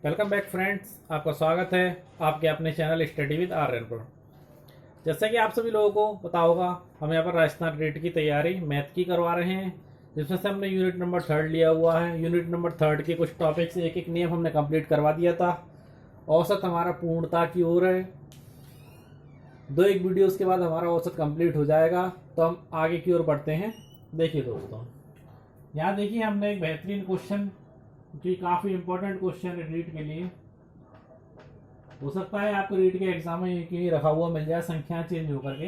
Welcome back friends, आपका स्वागत है आपके अपने चैनल स्टडी विद आर्यन पर। जैसा कि आप सभी लोगों को पता होगा, हम यहाँ पर राजस्थान रेट की तैयारी मैथ की करवा रहे हैं, जिसमें से हमने यूनिट नंबर 3 लिया हुआ है। यूनिट नंबर 3 के कुछ टॉपिक्स एक एक नियम हमने कंप्लीट करवा दिया था। औसत हमारा पूर्णता की ओर है। दो एक वीडियोस के बाद हमारा औसत कंप्लीट हो जाएगा, तो हम आगे की ओर बढ़ते हैं। देखिए दोस्तों, यहाँ देखिए हमने एक बेहतरीन क्वेश्चन, जो काफ़ी इंपॉर्टेंट क्वेश्चन है रीट के लिए। हो सकता है आपको रीट के एग्जाम में कहीं रखा हुआ मिल जाए, संख्या चेंज होकर के।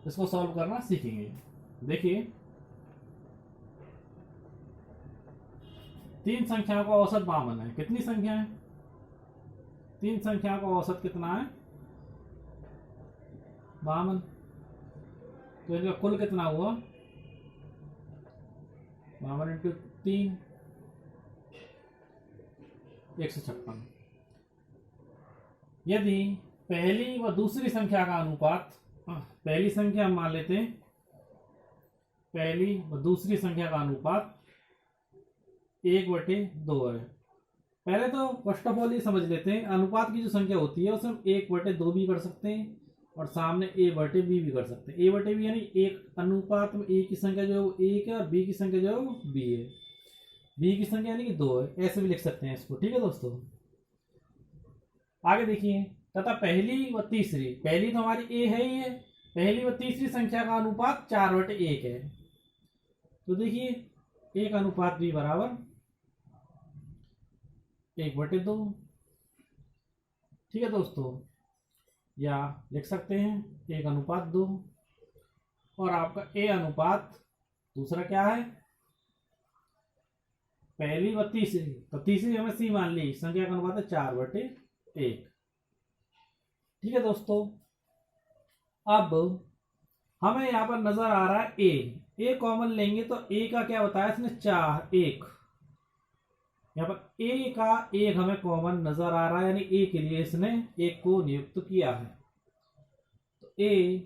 इसको सॉल्व करना सीखेंगे। देखिए, 3 संख्याओं का औसत 52 है। कितनी संख्या है? 3 संख्याओं का औसत कितना है? 52। तो इनका कुल कितना हुआ? 52 इंटू 3, 156। यदि पहली व दूसरी संख्या का अनुपात, पहली संख्या हम मान लेते हैं, पहली व दूसरी संख्या का अनुपात 1/2 है। पहले तो फर्स्ट ऑफ ऑल ये समझ लेते हैं, अनुपात की जो संख्या होती है उसे हम 1/2 भी कर सकते हैं और सामने a/b भी कर सकते हैं। a/b यानी एक अनुपात में a की संख्या जो है वो 1 है और b की संख्या जो है वो b है। b की संख्या यानी कि 2 है, ऐसे भी लिख सकते हैं इसको। ठीक है दोस्तों, आगे देखिए, तथा पहली व तीसरी, पहली तो हमारी a है ही है, पहली व तीसरी संख्या का अनुपात 4/1 है। तो देखिए, 1/b बराबर 1/2। ठीक है दोस्तों, या लिख सकते हैं 1/2। और आपका a अनुपात दूसरा क्या है? पहली व तीसरी, तो तीसरी हमें c मान ली, संख्या का अनुपात है 4/1। ठीक है दोस्तों, अब हमें यहां पर नजर आ रहा है a कॉमन लेंगे तो a का क्या बताया इसने? 4, 1। यहाँ पर a का 1 हमें कॉमन नजर आ रहा है, यानी a के लिए इसने 1 को नियुक्त किया है। तो a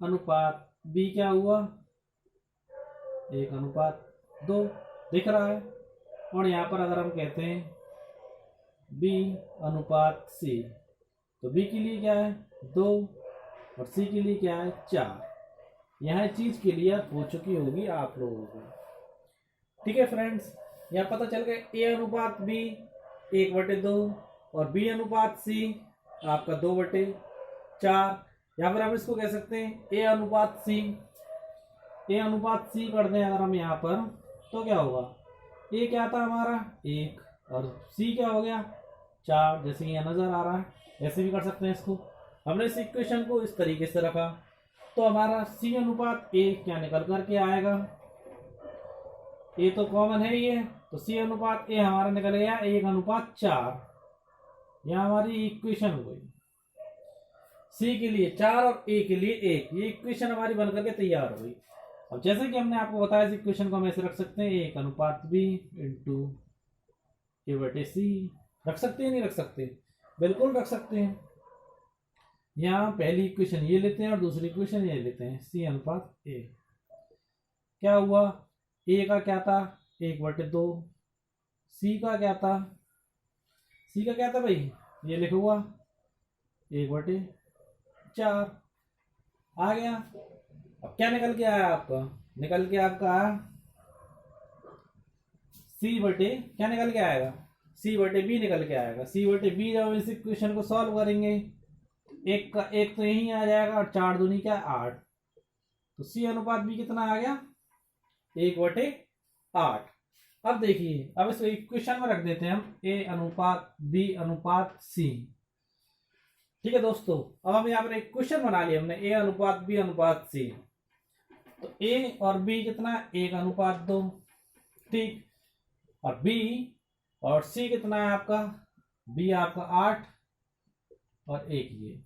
अनुपात b क्या हुआ? 1/2 दिख रहा है। और यहाँ पर अगर हम कहते हैं b अनुपात c, तो b के लिए क्या है? 2 और c के लिए क्या है? 4। यह चीज क्लियर हो चुकी होगी आप लोगों को। ठीक है फ्रेंड्स, यहाँ पता चल गया a अनुपात b 1/2 और b अनुपात c आपका 2/4। यहाँ पर हम इसको कह सकते हैं a अनुपात c। a अनुपात c कर दें अगर हम यहाँ पर, तो क्या होगा? a क्या था हमारा? 1 और c क्या हो गया? 4, जैसे कि यहाँ नजर आ रहा है। ऐसे भी कर सकते हैं इसको। हमने इस इक्वेशन को इस तरीके से रखा, तो हमारा c अनुपात a क्या निकल करके आएगा? a तो कॉमन है ही है, तो c अनुपात a हमारा निकल गया 1/4। यह हमारी इक्वेशन हो गई। c के लिए 4 और a के लिए 1, ये इक्वेशन हमारी बनकर के तैयार हो गई। अब जैसे कि हमने आपको बताया, इस इक्वेशन को हम ऐसे रख सकते हैं, 1/b इंटू a/c। रख सकते हैं नहीं रख सकते? बिल्कुल रख सकते हैं। यहाँ पहली इक्वेशन ये लेते हैं और दूसरी इक्वेशन ये लेते हैं, c अनुपात a। क्या हुआ? a का क्या था? 1/2। c का क्या था? c का क्या था भाई? ये लिखा हुआ 1/4 आ गया। अब क्या निकल के आया आपका? निकल के आपका क्या निकल के आएगा? c/b निकल के आएगा। c/b जब इस इक्वेशन को सॉल्व करेंगे, एक का एक तो यही आ जाएगा और 4 दूनी क्या? 8। तो c अनुपात b कितना आ गया? 1/8। अब देखिए, अब इस इक्वेशन में रख देते हैं हम a अनुपात b अनुपात c। ठीक है दोस्तों, अब हम यहाँ पर एक क्वेश्चन बना लिया हमने, a अनुपात b अनुपात c। तो a और b कितना? 1/2। ठीक, और b और c कितना है आपका? b आपका 8 और 1 ये।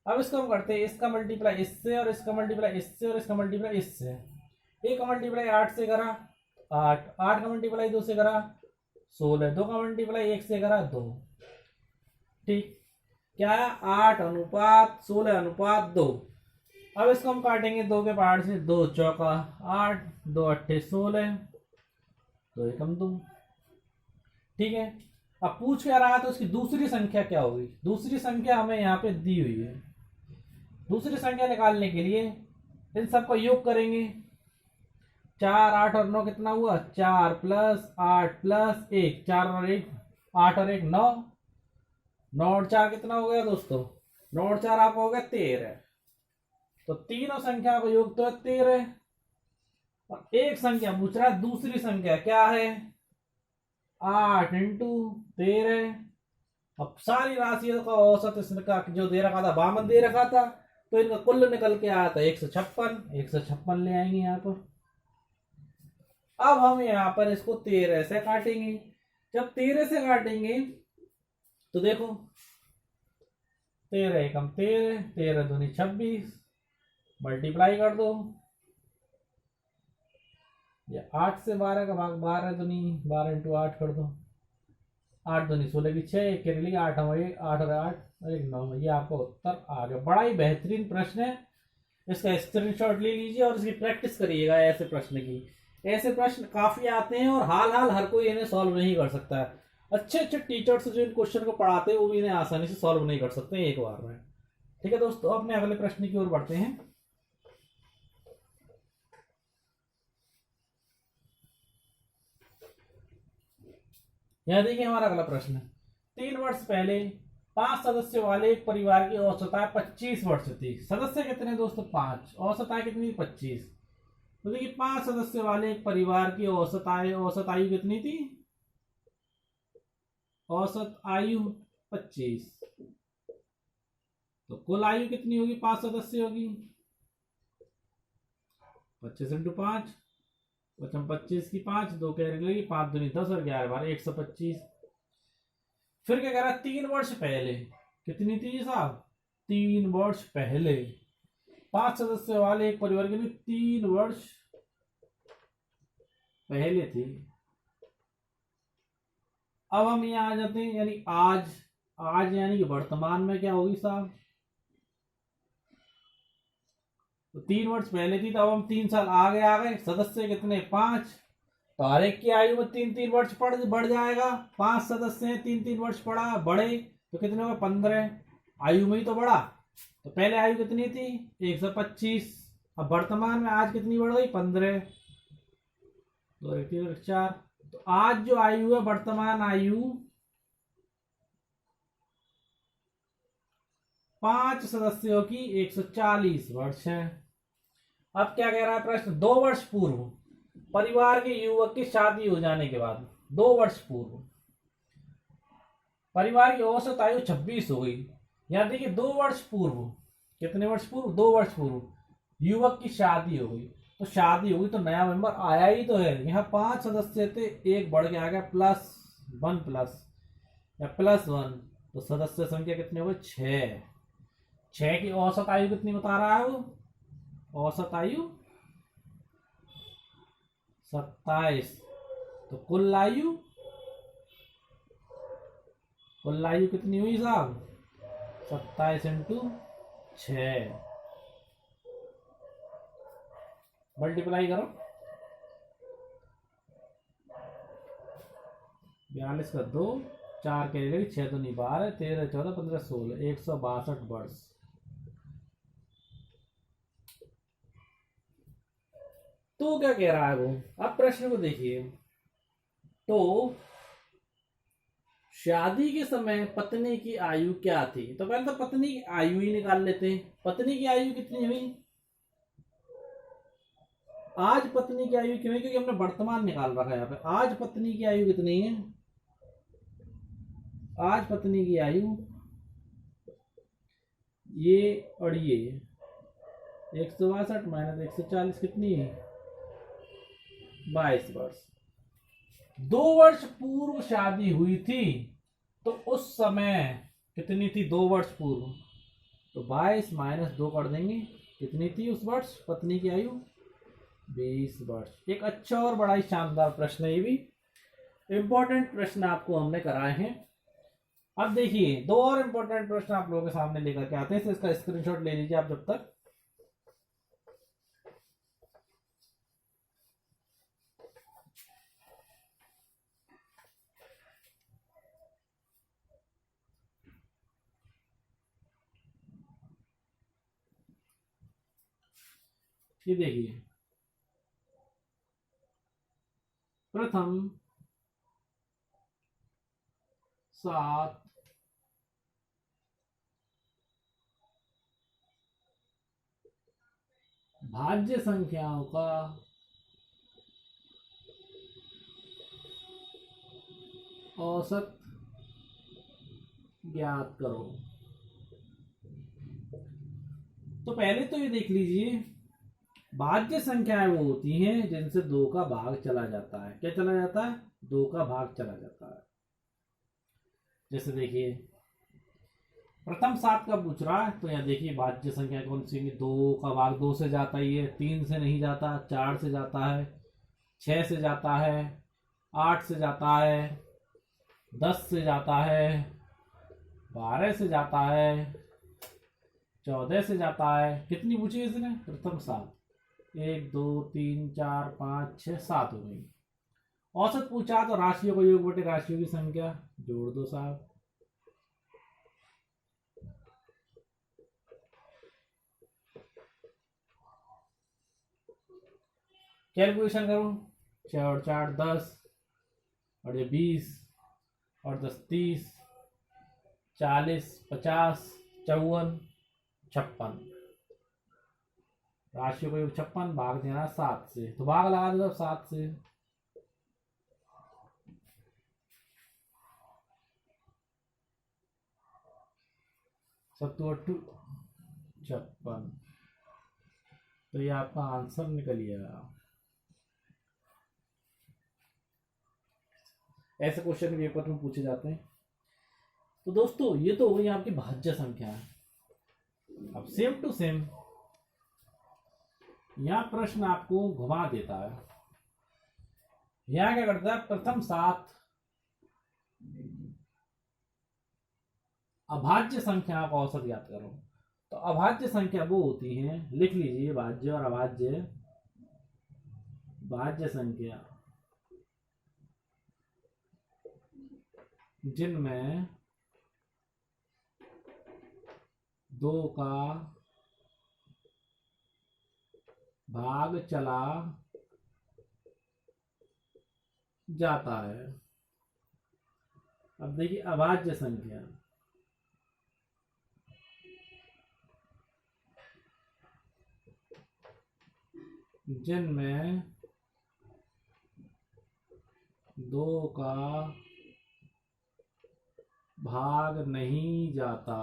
अब इसको हम करते हैं, इसका मल्टीप्लाई इससे और इसका मल्टीप्लाई इससे और इसका मल्टीप्लाई इससे। 1 का मल्टीप्लाई 8 से करा 8, 8 का मल्टीप्लाई 2 से करा 16, 2 का मल्टीप्लाई 1 से करा 2। ठीक, क्या है? 8/16/2। अब इसको हम काटेंगे 2 के पहाड़ से, 2 चौका 8, 2 अट्ठे 16, 2 एकम 2। ठीक है। अब पूछ क्या रहा है तो उसकी दूसरी संख्या क्या होगी, दूसरी संख्या हमें यहाँ पे दी हुई है। दूसरी संख्या निकालने के लिए इन सबको योग करेंगे। 4 8 और 9 कितना हुआ, 4 + 8 + 1, 4 और 1 8 और 1 9, 9 और 4 कितना हो गया दोस्तों, 9 और 4 आपका हो गया 13। तो तीनों संख्या का योग तो है 13 और एक संख्या पूछ रहा है, दूसरी संख्या क्या है, 8 × 13। अब सारी राशियों का औसत इसका जो दे रखा था, 52 दे रखा था, तो इनका कुल निकल के आया था 156 ले आएंगे यहाँ पर। अब हम यहाँ पर इसको 13 से काटेंगे। जब 13 से काटेंगे तो देखो 13 एकम 13, 13 दूनी 26, मल्टीप्लाई कर दो। या 8 से 12 का भाग 12 दूनी 12 × 8 कर दो। 8 दूनी 16 की 6, एक के लिए 8 हमारे 8 और 8 और 1 9। ये आपका उत्तर आ गया। बड़ा ही बेहतरीन प्रश्न है, इसका स्क्रीनशॉट ले लीजिए और इसकी प्रैक्टिस करिएगा। ऐसे प्रश्न की, ऐसे प्रश्न काफी आते हैं और हाल हर कोई इन्हें सॉल्व नहीं कर सकता है। अच्छे टीचर्स जो इन क्वेश्चन को पढ़ाते हैं वो भी इन्हें आसानी से सॉल्व नहीं कर सकते एक बार में। ठीक है दोस्तों, अपने अगले प्रश्न की ओर बढ़ते हैं। यहां देखिए हमारा अगला प्रश्न है। 3 वर्ष पहले 5 सदस्यों वाले एक परिवार की औसत आय 25 वर्ष थी। सदस्य कितने दोस्तों, 5, औसत आय कितनी, 25। तो देखिए 5 सदस्य वाले एक परिवार की औसत आयु कितनी थी, औसत आयु 25। तो कुल आयु कितनी होगी, 5 सदस्य होगी, 25 × 5, 25 की 5, 2 कैरी लगी, 5 दूनी 10 और 11 12 125। फिर क्या कह रहा है, 3 वर्ष पहले कितनी थी साहब, 3 वर्ष पहले 5 सदस्य वाले एक परिवार के लिए 3 वर्ष पहले थी। अब हम यहाँ आ जाते हैं, यानी आज यानी कि वर्तमान में क्या होगी साहब, तो 3 वर्ष पहले थी, तो अब हम 3 साल आगे आ गए। सदस्य कितने, 5, तो हर एक की आयु में 3 वर्ष बढ़ जाएगा। 5 सदस्य हैं, 3 वर्ष बढ़े तो कितने हो गए, 15। आयु में ही तो बढ़ा। तो पहले आयु कितनी थी, 125। अब वर्तमान में आज कितनी बढ़ गई, 15, 2 1 3 4। तो आज जो आयु है, वर्तमान आयु 5 सदस्यों की 140 वर्ष है। अब क्या कह रहा है प्रश्न, 2 वर्ष पूर्व परिवार के युवक की शादी हो जाने के बाद 2 वर्ष पूर्व परिवार की औसत आयु 26 हो गई। यहां देखिए 2 वर्ष पूर्व, कितने वर्ष पूर्व, 2 वर्ष पूर्व युवक की शादी हो गई। तो शादी हुई तो नया मेंबर आया ही तो है। यहाँ 5 सदस्य थे, एक बढ़ के आ गया +1 तो सदस्य संख्या कितने हो गए, 6 की औसत आयु कितनी बता रहा है वो, औसत आयु 27। तो कुल आयु कितनी हुई साहब, 27 × 6, मल्टीप्लाई करो। 42 का 2, 4 के लिए 6 दूनी 12, 13 14 15 16, 162 वर्ष। तो क्या कह रहा है वो, अब प्रश्न को देखिए। तो शादी के समय पत्नी की आयु क्या थी, तो पहले तो पत्नी की आयु ही निकाल लेते हैं। पत्नी की आयु कितनी हुई, आज पत्नी की आयु क्यों है, क्योंकि हमने वर्तमान निकाल रखा है यहाँ पे। आज पत्नी की आयु कितनी है, आज पत्नी की आयु ये और ये 162 - 140 कितनी है, 22 वर्ष। 2 वर्ष पूर्व शादी हुई थी, तो उस समय कितनी थी, 2 वर्ष पूर्व, तो 22 - 2 कर देंगे, कितनी थी उस वर्ष पत्नी की आयु, 20 वर्ष। एक अच्छा और बड़ा ही शानदार प्रश्न है, ये भी इंपॉर्टेंट प्रश्न आपको हमने कराए हैं। अब देखिए 2 और इंपॉर्टेंट प्रश्न आप लोगों के सामने लेकर के आते हैं, तो इसका स्क्रीनशॉट ले लीजिए आप जब तक। ये देखिए, प्रथम 7 भाज्य संख्याओं का औसत ज्ञात करो। तो पहले तो ये देख लीजिए, भाज्य संख्याएं वो होती हैं जिनसे 2 का भाग चला जाता है। क्या चला जाता है? 2 का भाग चला जाता है। जैसे देखिए, प्रथम 7 का पूछ रहा है, तो यहाँ देखिए भाज्य संख्या कौन सी? 2 का भाग 2 से जाता ही है, 3 से नहीं जाता, 4 से जाता है, 6 से जाता है, 8 से जाता है, 10 से जाता है, 12 से जाता है, 14 से जाता है। कितनी पूछी इसने? प्रथम 7। 1 2 3 4 5 6 7 हो गई। औसत पूछा तो राशियों का योग बटे राशियों की संख्या जोड़ दो साहब। कैलकुलेशन करो, 6 और 4 10, और ये 20, और 10 30, 40 50 54 56। राशियों का योग 56, भाग देना 7 से, तो भाग लगा दो 7 से। सत्तू 56, तो ये आपका आंसर निकल गया। ऐसे क्वेश्चन पेपर में पूछे जाते हैं। तो दोस्तों ये तो हो गई आपकी भाज्य संख्या है। अब सेम टू सेम यहां प्रश्न आपको घुमा देता है। यहां क्या करता है? प्रथम 7 अभाज्य संख्या का औसत ज्ञात करो। तो अभाज्य संख्या वो होती हैं, लिख लीजिए, भाज्य और अभाज्य। भाज्य संख्या जिनमें 2 का भाग चला जाता है। अब देखिए, अभाज्य संख्या जिनमें 2 का भाग नहीं जाता।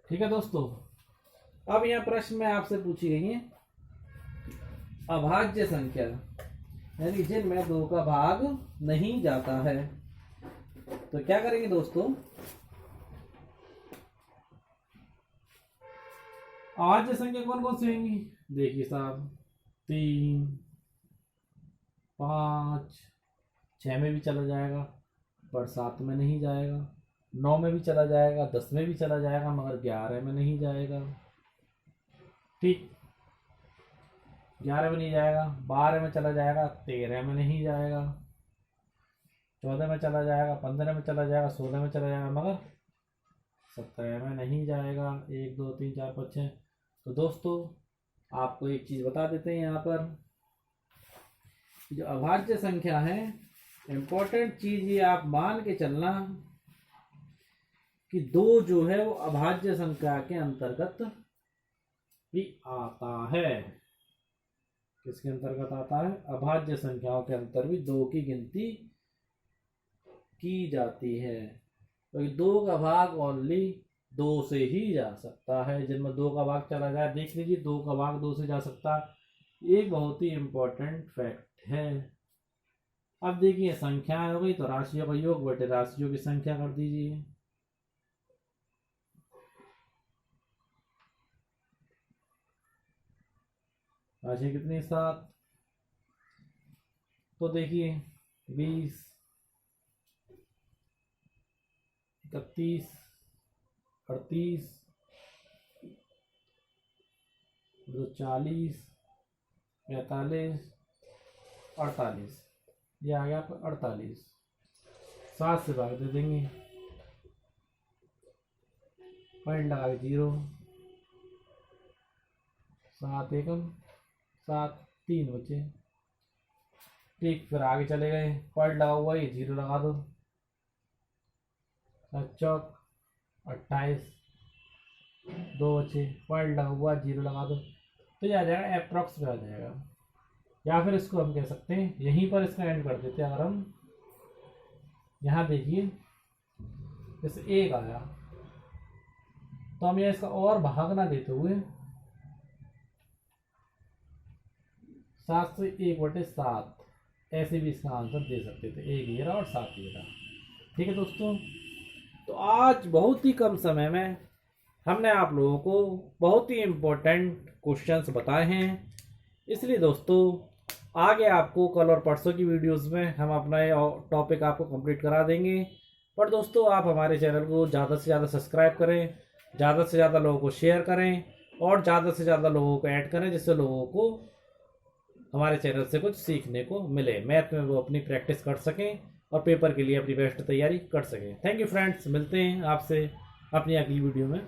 ठीक है दोस्तों, अब यह प्रश्न में आपसे पूछी गई है अभाज्य संख्या, यानी जिनमें 2 का भाग नहीं जाता है। तो क्या करेंगे दोस्तों? अभाज्य संख्या कौन कौन सी होंगी? देखिए साहब, 3 5 6 में भी चला जाएगा, पर 7 में नहीं जाएगा, 9 में भी चला जाएगा, 10 में भी चला जाएगा, मगर 11 में नहीं जाएगा। ठीक, 11 में नहीं जाएगा, 12 में चला जाएगा, 13 में नहीं जाएगा, 14 में चला जाएगा, 15 में चला जाएगा, 16 में चला जाएगा, मगर 17 में नहीं जाएगा। 1 2 3 4 5 6। तो दोस्तों आपको एक चीज बता देते हैं, यहाँ पर जो अभाज्य संख्या है, इंपॉर्टेंट चीज ये आप मान के चलना कि 2 जो है वो अभाज्य संख्या के अंतर्गत भी आता है। किसके अंतर्गत आता है? अभाज्य संख्याओं के अंतर्गत भी 2 की गिनती की जाती है। तो 2 का भाग ओनली 2 से ही जा सकता है। जिनमें 2 का भाग चला जाए, देख लीजिए, 2 का भाग 2 से जा सकता है। एक बहुत ही इंपॉर्टेंट फैक्ट है। अब देखिए, संख्याएं हो गई, तो राशियों का योग बटे राशियों की संख्या कर दीजिए। राशि कितनी? 7। तो देखिए, 20 31 38 40 45 48, ये आ गया 48। 7 से भाग दे देंगे, पॉइंट लगा के 0। 7 एकम 7, 3 बचे। ठीक, फिर आगे चले गए, पॉइंट लगा हुआ है, 0 लगा दो। 7 चौक 28, 2 बचे, पॉइंट लगा हुआ, 0 लगा दो। तो ये आ जाएगा अप्रॉक्स में आ जाएगा। या फिर इसको हम कह सकते हैं, यहीं पर इसका एंड कर देते हैं। अगर हम यहाँ देखिए जैसे 1 आया, तो हम ये इसका और भाग ना देते हुए 7 से 1/7 ऐसे भी इसका आंसर दे सकते थे। 1 ये रहा और 7 ये रहा। ठीक है दोस्तों, तो आज बहुत ही कम समय में हमने आप लोगों को बहुत ही इम्पोर्टेंट क्वेश्चंस बताए हैं। इसलिए दोस्तों आगे आपको कल और परसों की वीडियोस में हम अपना ये टॉपिक आपको कंप्लीट करा देंगे। पर दोस्तों आप हमारे चैनल को ज़्यादा से ज़्यादा सब्सक्राइब करें, ज़्यादा से ज़्यादा लोगों को शेयर करें और ज़्यादा से ज़्यादा लोगों को ऐड करें, जिससे लोगों को हमारे चैनल से कुछ सीखने को मिले, मैथ में वो अपनी प्रैक्टिस कर सकें और पेपर के लिए अपनी बेस्ट तैयारी कर सकें। थैंक यू फ्रेंड्स, मिलते हैं आपसे अपनी अगली वीडियो में।